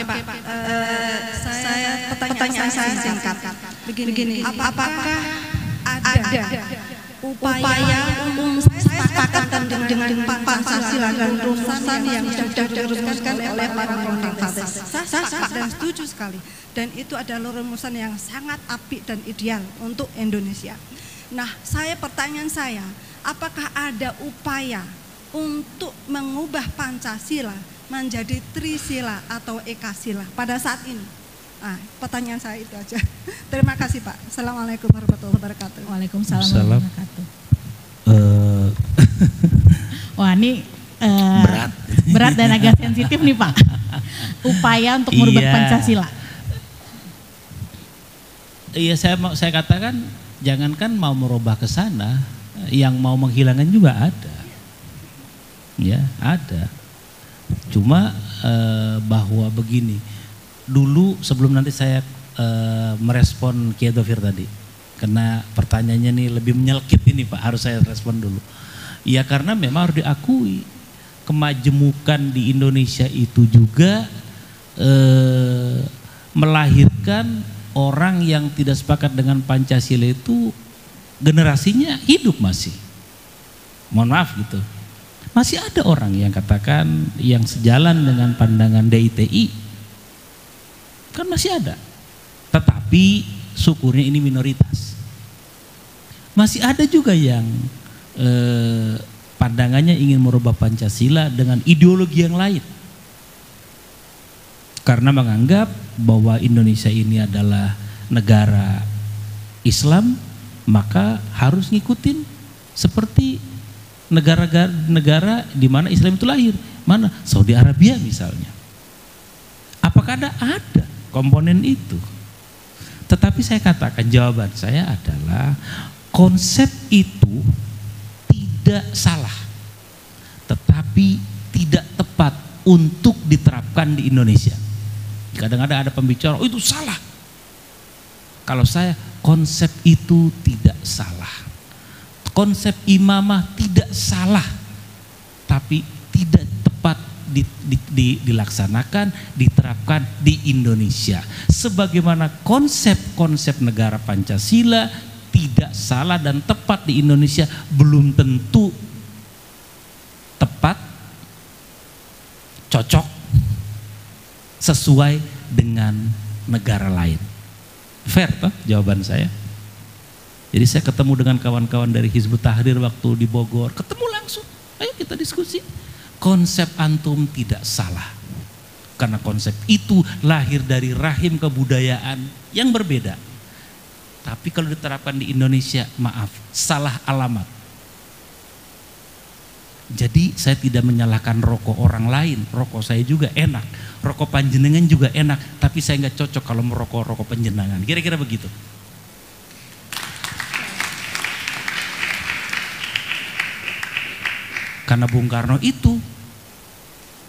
Pak. Pertanyaan saya singkat. Begini, apakah ada upaya saya sepakat dengan Pancasila dan rumusan yang sudah dirumuskan oleh para founding fathers. Saya sepakat dan setuju sekali. Dan itu adalah rumusan yang sangat apik dan ideal untuk Indonesia. Nah, pertanyaan saya, apakah ada upaya untuk mengubah Pancasila menjadi Trisila atau Ekasila pada saat ini? Nah, pertanyaan saya itu aja. Terima kasih Pak. Assalamualaikum warahmatullahi wabarakatuh. Waalaikumsalam warahmatullahi wabarakatuh. Wah, ini berat dan agak sensitif nih Pak. Upaya untuk merubah Pancasila. Iya, saya katakan jangankan mau merubah ke sana, yang mau menghilangkan juga ada. Ya, ada. Cuma bahwa begini, dulu sebelum nanti saya merespon Kiai Dhofir tadi, karena pertanyaannya nih lebih menyelkit ini Pak, harus saya respon dulu. Ya karena memang harus diakui kemajemukan di Indonesia itu juga melahirkan orang yang tidak sepakat dengan Pancasila itu generasinya hidup masih. Mohon maaf gitu. Masih ada orang yang katakan yang sejalan dengan pandangan DITI, kan masih ada. Tetapi syukurnya ini minoritas. Masih ada juga yang pandangannya ingin merubah Pancasila dengan ideologi yang lain. Karena menganggap bahwa Indonesia ini adalah negara Islam, maka harus ngikutin seperti negara di mana Islam itu lahir. Mana? Saudi Arabia misalnya. Apakah ada komponen itu? Tetapi saya katakan jawaban saya adalah konsep itu tidak salah, tetapi tidak tepat untuk diterapkan di Indonesia. Kadang-kadang ada pembicara, oh itu salah. Kalau saya, konsep itu tidak salah. Konsep imamah tidak salah, tapi tidak tepat dilaksanakan, diterapkan di Indonesia. Sebagaimana konsep-konsep negara Pancasila tidak salah dan tepat di Indonesia, belum tentu tepat, cocok, sesuai dengan negara lain. Fair toh jawaban saya. Jadi saya ketemu dengan kawan-kawan dari Hizbut Tahrir waktu di Bogor, ketemu langsung, ayo kita diskusi. Konsep antum tidak salah, karena konsep itu lahir dari rahim kebudayaan yang berbeda. Tapi kalau diterapkan di Indonesia, maaf, salah alamat. Jadi saya tidak menyalahkan rokok orang lain, rokok saya juga enak, rokok panjenengan juga enak, tapi saya nggak cocok kalau merokok rokok panjenengan. Kira-kira begitu. Karena Bung Karno itu,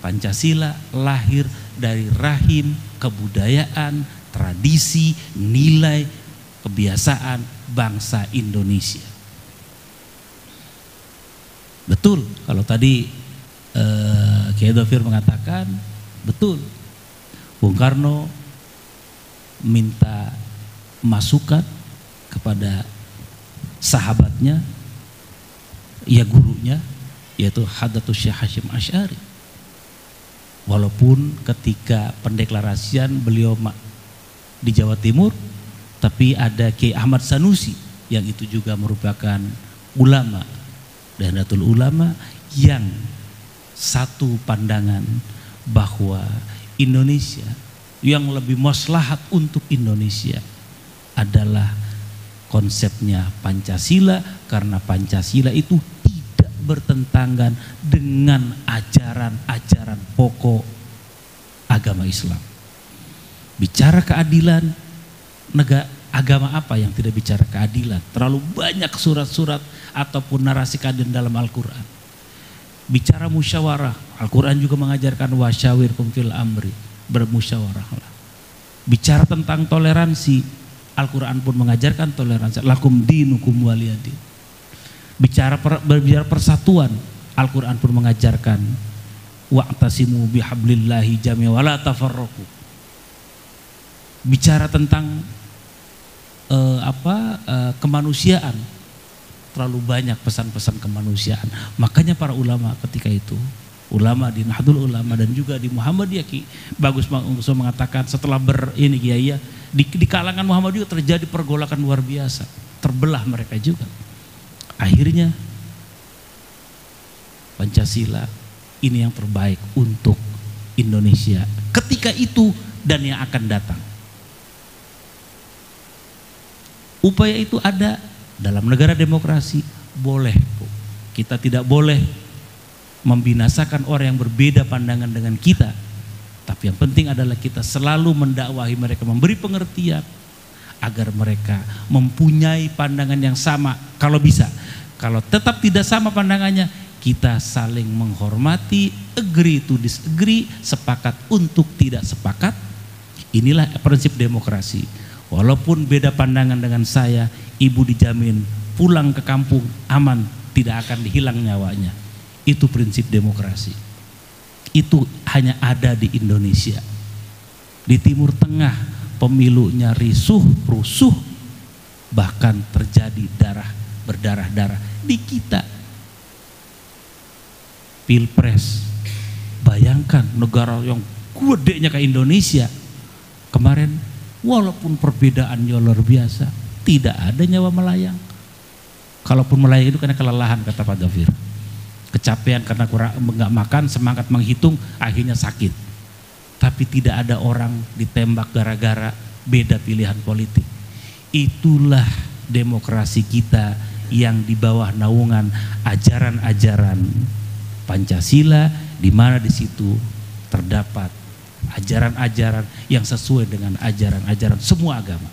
Pancasila lahir dari rahim kebudayaan, tradisi, nilai, kebiasaan bangsa Indonesia. Betul kalau tadi Kiai Dhofir mengatakan betul, Bung Karno minta masukan kepada sahabatnya, ya gurunya, yaitu Hadratus Syekh Hasyim Asy'ari. Walaupun ketika pendeklarasian beliau di Jawa Timur, tapi ada Kiai Ahmad Sanusi yang itu juga merupakan ulama dan Nahdlatul Ulama yang satu pandangan bahwa Indonesia yang lebih maslahat untuk Indonesia adalah konsepnya Pancasila, karena Pancasila itu tidak bertentangan dengan ajaran-ajaran pokok agama Islam. Bicara keadilan, agama apa yang tidak bicara keadilan? Terlalu banyak surat-surat ataupun narasi keadilan dalam Al-Quran. Bicara musyawarah, Al-Quran juga mengajarkan wasyawirhum fil amri, bermusyawarahlah. Bicara tentang toleransi, Al-Quran pun mengajarkan toleransi, lakum dinukum waliyadin. Bicara persatuan, Al-Quran pun mengajarkan wa'tasimu bihablillahi jami'an wa la tafarraqu. bicara tentang kemanusiaan, terlalu banyak pesan-pesan kemanusiaan. Makanya para ulama ketika itu, ulama di Nahdlatul Ulama dan juga di Muhammadiyah, Bagus mengatakan setelah di kalangan Muhammadiyah terjadi pergolakan luar biasa, terbelah mereka juga. Akhirnya Pancasila ini yang terbaik untuk Indonesia ketika itu dan yang akan datang. Upaya itu ada dalam negara demokrasi, boleh. Kita tidak boleh membinasakan orang yang berbeda pandangan dengan kita. Tapi yang penting adalah kita selalu mendakwahi mereka, memberi pengertian agar mereka mempunyai pandangan yang sama kalau bisa. Kalau tetap tidak sama pandangannya, kita saling menghormati, agree to disagree, sepakat untuk tidak sepakat. Inilah prinsip demokrasi. Walaupun beda pandangan dengan saya, ibu dijamin pulang ke kampung aman, tidak akan dihilang nyawanya. Itu prinsip demokrasi. Itu hanya ada di Indonesia. Di Timur Tengah pemilunya rusuh, bahkan terjadi berdarah-darah. Di kita Pilpres, bayangkan negara yang gedenya kayak Indonesia kemarin, walaupun perbedaannya luar biasa, tidak ada nyawa melayang. Kalaupun melayang itu karena kelelahan, kata Pak Dhafir, kecapean karena kurang nggak makan, semangat menghitung, akhirnya sakit. Tapi tidak ada orang ditembak gara-gara beda pilihan politik. Itulah demokrasi kita yang di bawah naungan ajaran-ajaran Pancasila, di mana di situ terdapat ajaran-ajaran yang sesuai dengan ajaran-ajaran semua agama.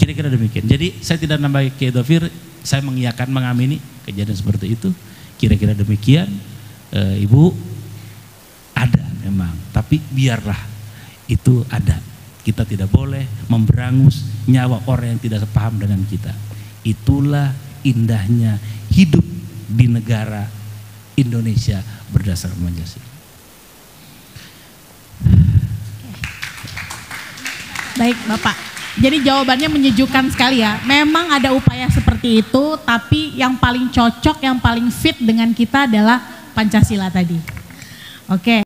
Kira-kira demikian. Jadi saya tidak nambah Kiai Dhafir, saya mengiyakan, mengamini kejadian seperti itu. Kira-kira demikian. Ibu, ada memang, tapi biarlah itu ada. Kita tidak boleh memberangus nyawa orang yang tidak sepaham dengan kita. Itulah indahnya hidup di negara Indonesia berdasarkan Pancasila. Baik Bapak, jadi jawabannya menyejukkan sekali ya. Memang ada upaya seperti itu, tapi yang paling cocok, yang paling fit dengan kita adalah Pancasila tadi. Oke.